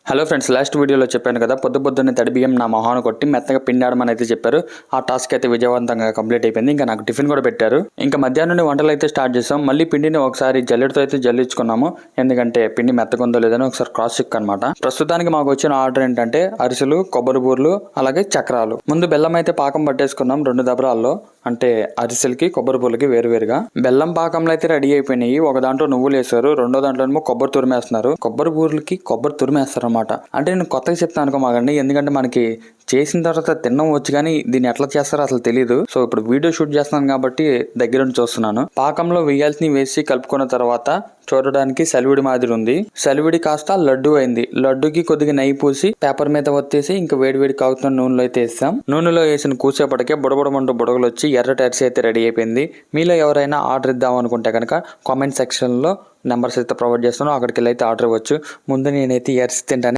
Hello friends, last వీడియోలో చెప్పాను కదా, పొద్దున్నే తడి బియ్యం నా మొహాన్ని కొట్టి మెత్తగా పిండాడమని అయితే చెప్పారు. ఆ టాస్క్ అయితే విజయవంతంగా కంప్లీట్ అయిపోయింది. ఇంకా నాకు టిఫిన్ కూడా పెట్టారు. ఇంకా మధ్యాహ్నం వంటలు అయితే స్టార్ట్ చేసాం. మళ్ళీ పిండిని ఒకసారి జల్లెడతో అయితే జల్లించుకున్నాము. ఎందుకంటే పిండి మెత్తగా ఉందో లేదని ఒకసారి క్రాస్ చెక్ అనమాట. ప్రస్తుతానికి మాకు వచ్చిన ఆర్డర్ ఏంటంటే అరిసెలు, కొబ్బరి బూర్లు, అలాగే చక్రాలు. ముందు బెల్లం అయితే పాకం పట్టేసుకున్నాం 2 దబరాల్లో. అంటే అరిసెలకి, కొబ్బరి బూర్లకి వేరువేరుగా. బెల్లం పాకంలో అయితే రెడీ అయిపోయినాయి. ఒక దాంట్లో నువ్వులు వేసారు, రెండో దాంట్లో కొబ్బరి తురిమేస్తున్నారు. కొబ్బరి బూర్లకి కొబ్బరి తురిమేస్తారు అనమాట. అంటే నేను కొత్తగా చెప్తాను అనుకోమాగండి, ఎందుకంటే మనకి చేసిన తర్వాత తినడం వచ్చు కానీ దీన్ని ఎట్లా చేస్తారో అసలు తెలియదు. సో ఇప్పుడు వీడియో షూట్ చేస్తున్నాను కాబట్టి దగ్గరుండి చూస్తున్నాను. పాకంలో వేయాల్సినవి వేసి కలుపుకున్న తర్వాత చూడడానికి సలివిడి మాదిరి ఉంది. సలివిడి కాస్త లడ్డు అయింది. లడ్డుకి కొద్దిగా నెయ్యి పూసి పేపర్ మీద ఒత్తేసి ఇంకా వేడివేడి కాగుతున్న నూనెలో అయితే వేస్తాం. నూనెలో వేసిన కూసేపటికే బుడబుడమంటూ బుడగలు వచ్చి ఎర్రటి అరిసి అయితే రెడీ అయిపోయింది. మీలో ఎవరైనా ఆర్డర్ ఇద్దాం అనుకుంటే కనుక కామెంట్ సెక్షన్ లో నెంబర్స్ అయితే ప్రొవైడ్ చేస్తాను. అక్కడికి వెళ్ళి అయితే ఆర్డర్ ఇవ్వచ్చు. ముందు నేనైతే అరిసి తింటాను.